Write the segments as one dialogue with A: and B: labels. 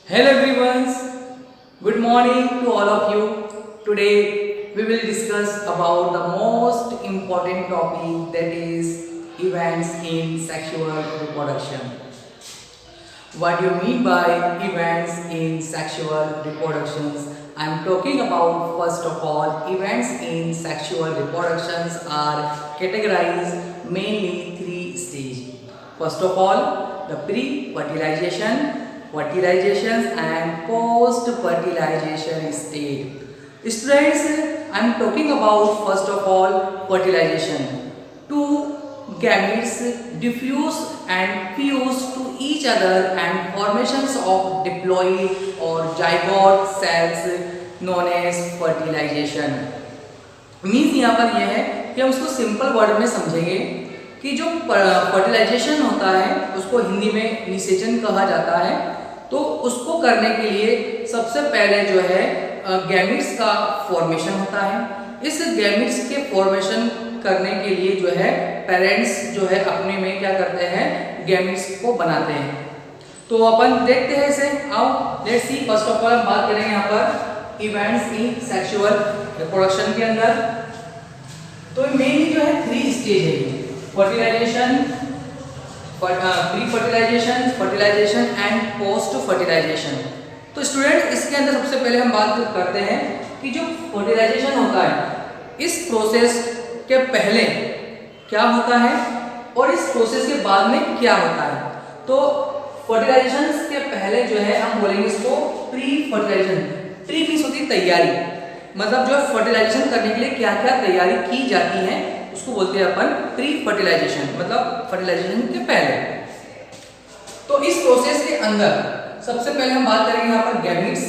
A: Hello everyone, good morning to all of you. Today we will discuss about the most important topic, that is events in sexual reproduction. What do you mean by events in sexual reproductions? I am talking about, first of all, events in sexual reproductions are categorized mainly three stages. First of all, the fertilizations and post-fertilization state. Students, I am talking about first of all fertilization. Two gametes diffuse and fuse to each other and formations of diploid or zygote cells known as fertilization. Means यहाँ पर यह है कि हम उसको simple word में समझेंगे कि जो फर्टिलाइजेशन होता है उसको हिंदी में निषेचन कहा जाता है। तो उसको करने के लिए सबसे पहले जो है गैमिट्स का फॉर्मेशन होता है। इस गैमिट्स के फॉर्मेशन करने के लिए जो है पेरेंट्स जो है अपने में क्या करते हैं, गैमिट्स को बनाते हैं। तो अपन देखते हैं इसे। आओ let's see. First of all हम बात करेंगे यहाँ पर इवेंट्स इन सेक्सुअल रिप्रोडक्शन के अंदर। तो मेनली जो है थ्री स्टेज है, fertilisation, pre fertilisation, fertilisation and post fertilisation. तो स्टूडेंट इसके अंदर सबसे पहले हम बात करते हैं कि जो फर्टिलाइजेशन होता है इस प्रोसेस के पहले क्या होता है और इस प्रोसेस के बाद में क्या होता है। तो फर्टिलाइजेशन के पहले जो है हम बोलेंगे इसको प्री फर्टिलाइजेशन। प्री मीन्स होती है तैयारी, मतलब जो फर्टिलाइजेशन करने के लिए क्या क्या तैयारी की जाती है उसको बोलते हैं अपन प्री फर्टिलाइजेशन, मतलब फर्टिलाइजेशन के पहले। तो इस प्रोसेस के अंदर सबसे पहले हम बात करेंगे यहाँ पर गैमिट्स।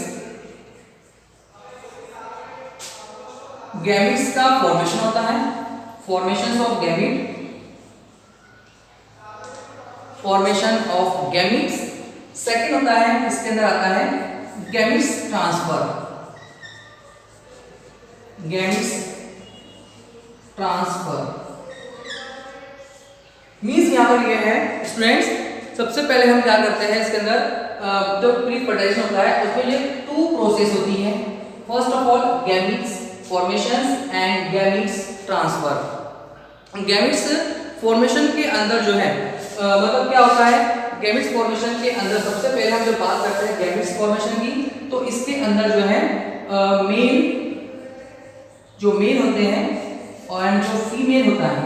A: गैमिट्स का फॉर्मेशन होता है, formation of gamete, formation of gametes. Second होता है, इसके अंदर आता है gametes transfer, gametes transfer. Means यहां पर यह है स्टूडेंट्स, सबसे पहले हम क्या करते हैं इसके अंदर जो प्री फर्टिलाइजेशन होता है उसमें ये टू प्रोसेस होती है। First of all gametes formation and gametes transfer. Gametes formation के अंदर जो है मतलब क्या होता है, गैमिट्स फॉर्मेशन के अंदर सबसे पहले हम जब बात करते हैं गैमिट्स फॉर्मेशन की, तो इसके अंदर जो है मेल होते हैं और जो फीमेल होता है,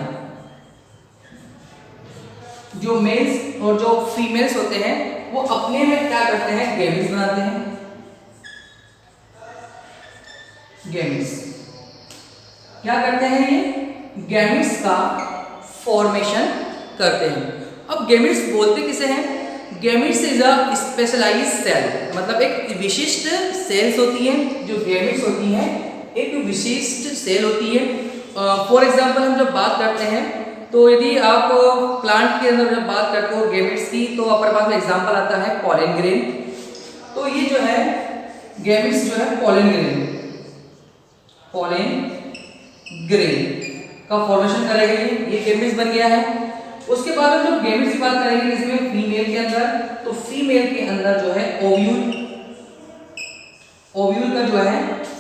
A: जो मेल्स और जो फीमेल्स होते हैं वो अपने में क्या करते हैं, गैमिट्स बनाते हैं। गैमिट्स क्या करते हैं, ये गैमिट्स का फॉर्मेशन करते हैं। अब गैमिट्स बोलते किसे हैं, gametes is a specialised cell, मतलब एक विशिष्ट सेल्स होती है। जो गैमिट्स होती हैं एक विशिष्ट सेल होती है। फॉर एग्जांपल हम जब बात करते हैं तो यदि आप प्लांट के अंदर जब बात करते हो गैमिट्स की, तो अपने पास में एग्जांपल आता है पॉलन ग्रेन। तो ये जो है गैमिट्स जो है पॉलन ग्रेन का फॉर्मेशन करेंगे, ये गैमिट्स बन गया है। उसके बाद हम जब गैमिट्स की बात करेंगे इसमें फीमेल के अंदर, तो फीमेल के अंदर जो है ओव्यूल का जो है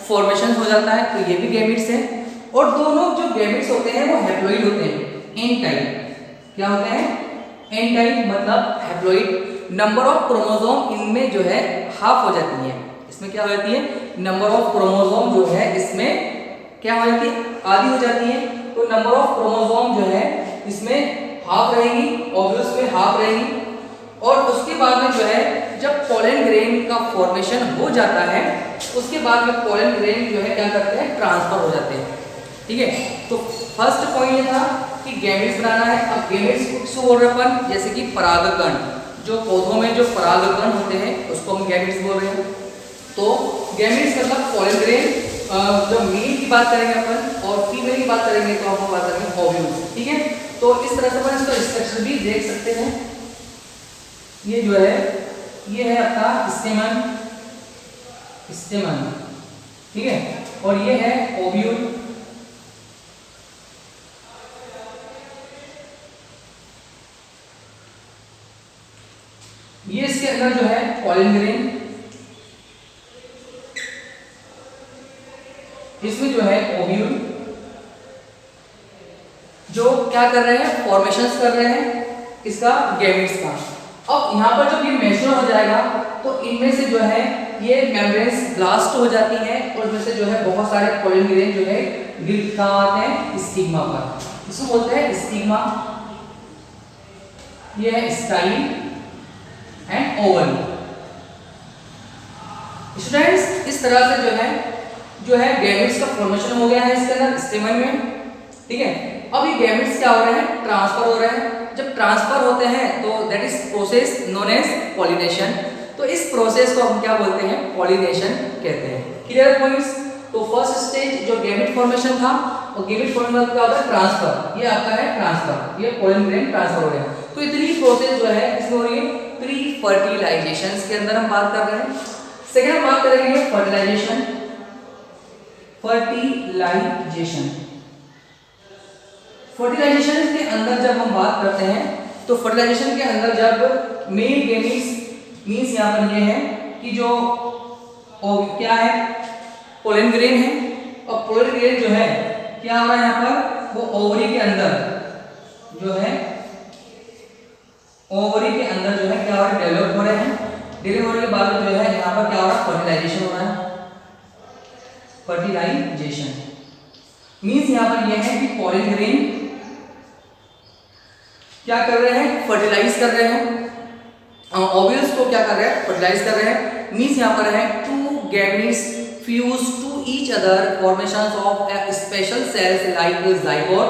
A: फॉर्मेशन हो जाता है, तो ये भी गैमिट्स है। और दोनों जो गैमिट्स होते हैं वो हैप्लॉइड होते हैं, एन टाइप। क्या होते हैं, एन टाइप मतलब हैप्लॉइड। नंबर ऑफ क्रोमोसोम इनमें जो है हाफ हो जाती है। इसमें क्या हो जाती है, नंबर ऑफ क्रोमोसोम जो है इसमें क्या हो जाती है, आधी हो जाती है। तो नंबर ऑफ क्रोमोसोम जो है इसमें हाफ रहेगी, ओव्यूल्स में हाफ रहेगी। और उसके बाद में जो है जब पॉलन ग्रेन का फॉर्मेशन हो जाता है उसके बाद में पॉलन ग्रेन जो है क्या करते हैं, ट्रांसफर हो जाते हैं। ठीक है, तो फर्स्ट पॉइंट ये था कि गैमेट्स बनाना है। अब गैमेट्स को बोल रहे अपन, जैसे कि परागकण, जो पौधों में जो परागकण होते हैं उसको हम गैमेट्स बोल रहे हैं। तो गैमेट्स मतलब पॉलन ग्रेन, जब मेल की बात करेंगे अपन और फीमेल की बात करेंगे तो हम बात करेंगे ओव्यूल्स। ठीक है, तो इस तरह से अपन इसका स्ट्रक्चर भी देख सकते हैं। ये जो है ये है आपका स्टेमन, ठीक है, और ये है ओव्यूल। ये इसके अंदर जो है पॉलन ग्रेन, क्या कर रहे हैं, फॉर्मेशंस कर रहे हैं इसका गैमेट्स का। अब यहाँ पर जब ये मैच्योर हो जाएगा तो इनमें से जो है ये मेम्ब्रेन्स ब्लास्ट हो जाती हैं और इसमें से जो है बहुत सारे पोलन ग्रेन जो है गिर कहाँ आते हैं, स्टिग्मा पर। इसको बोलते हैं स्टिग्मा। ये है स्टाइल एंड ओवल। स्टूडेंट्स इस तरह से जो है गैमेट्स का फॉर्मेशन हो गया है इसके अंदर स्टेमन में, ठीक है। अब ये गैमेट्स क्या हो रहे हैं, ट्रांसफर हो रहे हैं। जब ट्रांसफर होते हैं तो that is process known as pollination. तो इस प्रोसेस को हम क्या बोलते हैं, पॉलिनेशन कहते हैं। Clear points. तो फर्स्ट स्टेज जो गैमेट फॉर्मेशन था और गैमेट फॉर्मेशन क्या होता है, ट्रांसफर। ये आपका है ट्रांसफर, ये पोलन ग्रेन ट्रांसफर हो गया। तो इतनी प्रोसेस जो है इसमें हो रही है प्री फर्टिलाइजेशन के अंदर हम बात कर रहे हैं। सेकेंड हम बात करेंगे फर्टिलाइजेशन। फर्टिलाइजेशन के अंदर जब हम बात करते हैं तो फर्टिलाइजेशन के अंदर जब मेल गैमीट्स मींस यहाँ पर ये है कि जो क्या है, पोलन ग्रेन है और पोलन ग्रेन जो है क्या हो रहा है यहाँ पर, वो ओवरी के अंदर जो है ओवरी के अंदर जो है क्या हो रहा है, डेवलप हो रहे हैं। डेवलप होने के बाद जो है यहाँ पर क्या हो रहा है, फर्टिलाइजेशन हो रहा है। फर्टिलाइजेशन मींस यहाँ पर यह है कि पोलन ग्रेन क्या कर रहे हैं, फर्टिलाइज कर रहे हैं। ओव्यूल्स को क्या कर रहे हैं, फर्टिलाइज कर रहे हैं। मींस यहाँ पर है two gametes fuse to each other formation of a special cells like zygote.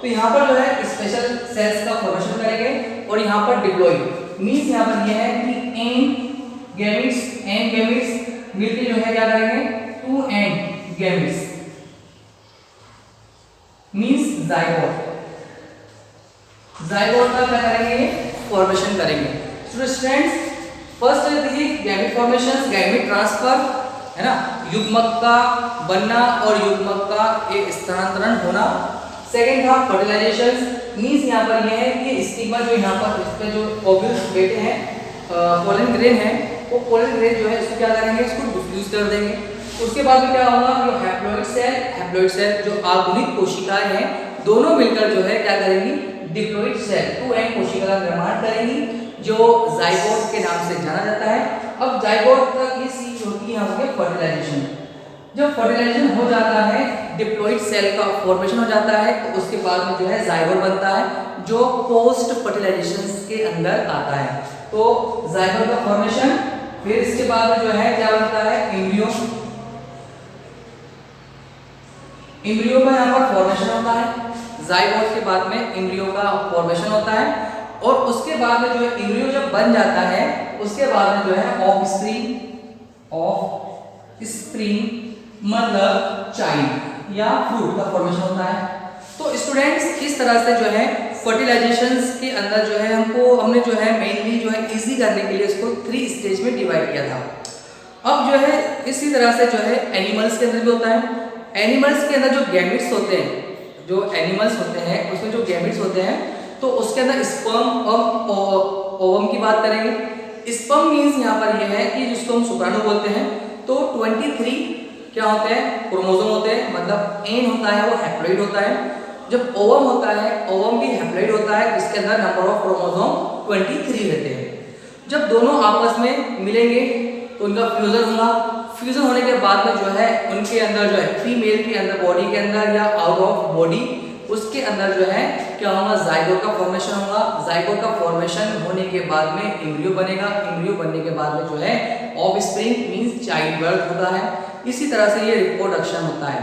A: तो यहाँ पर जो है स्पेशल सेल्स का फॉर्मेशन करेंगे और यहाँ पर डिप्लॉय। मींस यहाँ पर यह है कि एन गैमीट्स मिलके जो है क्या करेंगे, two an gametes means zygote. Zygote का क्या करेंगे, फॉर्मेशन करेंगे। स्टूडेंट्स फर्स्ट देखिए गैमेट फॉर्मेशन, गैमेट ट्रांसफर है ना, युग्मक का बनना और युग्मक का एक स्थानांतरण होना। सेकंड था फर्टिलाइजेशन। मींस यहाँ पर यह है कि स्टिग्मा जो यहाँ पर इस पे जो ओव्यूल्स बैठे हैं, पोलन ग्रेन है, वो पोलन ग्रेन जो है इसको क्या करेंगे, इसको डिफ्यूज कर देंगे। उसके बाद में क्या होगा, जो हैप्लॉइड सेल जो आधुनिक कोशिकाएं हैं दोनों मिलकर जो है क्या करेंगी, डिप्लॉइड सेल 2n कोशिका का निर्माण करेंगी जो जाइगोट के नाम से जाना जाता है। अब जाइगोट का ये चीज होती है यहाँ पे फर्टिलाइजेशन। जब फर्टिलाइजेशन हो जाता है, डिप्लॉइड सेल का फॉर्मेशन हो जाता है, तो उसके बाद में जो है जाइगोट बनता है जो पोस्ट फर्टिलाइजेशन के अंदर आता है। तो जाइगोट का फॉर्मेशन, फिर इसके बाद में जो है क्या बनता है, एम्ब्रियो। एम्ब्रियो का यहाँ पर फॉर्मेशन होता है। जाइगोट के बाद में एम्ब्रियो का फॉर्मेशन होता है और उसके बाद में जो है एम्ब्रियो जब बन जाता है उसके बाद में जो है ऑफस्प्रिंग मतलब चाइल्ड या फ्रूट का फॉर्मेशन होता है। तो स्टूडेंट्स इस तरह से जो है फर्टिलाइजेशन के अंदर जो है हमने जो है मेनली जो है इजी करने के लिए इसको 3 स्टेज में डिवाइड किया था। अब जो है इसी तरह से जो है एनिमल्स के अंदर भी होता है। एनिमल्स के अंदर जो गैमेट्स होते हैं, जो एनिमल्स होते हैं उसमें जो गैमेट्स होते हैं तो उसके अंदर स्पर्म और ओवम की बात करेंगे। स्पर्म मीन्स यहाँ पर यह है कि जिसको हम शुक्राणु बोलते हैं। तो 23 क्या होते हैं, क्रोमोसोम होते हैं, मतलब एन होता है वो हैप्लॉइड होता है। जब ओवम होता है, ओवम भी हैप्लॉइड होता है, इसके अंदर नंबर ऑफ क्रोमोसोम 23 रहते हैं। जब दोनों आपस में मिलेंगे तो उनका फ्यूजन होगा। फ्यूजन होने के बाद में जो है उनके अंदर जो है फीमेल के अंदर बॉडी के अंदर या आउट ऑफ बॉडी उसके अंदर जो है क्या होगा, जाइगोट का फॉर्मेशन होगा। जाइगोट का फॉर्मेशन होने के बाद में एम्ब्रियो बनेगा। एम्ब्रियो बनने के बाद में जो है ऑफस्प्रिंग मींस चाइल्ड बर्थ होता है। इसी तरह से ये रिप्रोडक्शन होता है।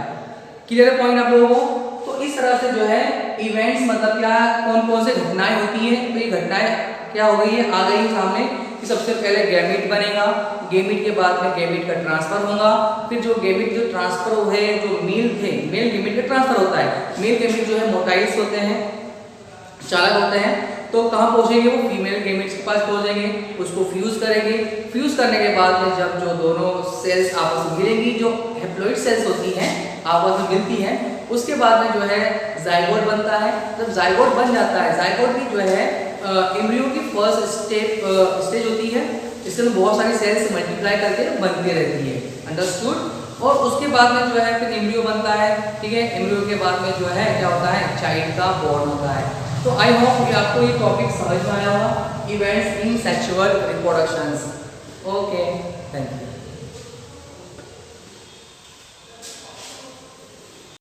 A: क्लियर पॉइंट आप लोगों को। तो इस तरह से जो है इवेंट्स मतलब क्या, कौन कौन से घटनाएं होती है, तो ये घटनाएं क्या हो गई है, आ गई सामने कि सबसे पहले गैमेट बनेगा। गैमेट के बाद में गैमेट का ट्रांसफर होगा। फिर जो गैमेट जो ट्रांसफर है, जो मेल गैमेट का ट्रांसफर होता है। मेल गैमेट जो है मोटाइल्स होते हैं, चालक होते हैं, तो कहाँ पहुंचेंगे, वो फीमेल गैमेट्स के पास पहुंचेंगे, उसको फ्यूज करेंगे। फ्यूज करने के बाद में जब जो दोनों सेल्स आपस में मिलेंगी, जो हैप्लॉइड सेल्स होती हैं आपस में मिलती हैं, उसके बाद में जो है जाइगोट बनता है। जब जाइगोट बन जाता है, जाइगोट की जो है एम्ब्रियो की फर्स्ट स्टेज होती है। इसके अंदर बहुत सारी सेल्स मल्टीप्लाई करके बनती रहती है। अंडरस्टूड। और उसके बाद में जो है फिर एम्ब्रियो बनता है, ठीक है। एम्ब्रियो के बाद में जो है क्या होता है, चाइल्ड का बॉर्न होता है। तो आई होप कि आपको ये टॉपिक समझ में आया होगा, events in sexual reproductions. Okay.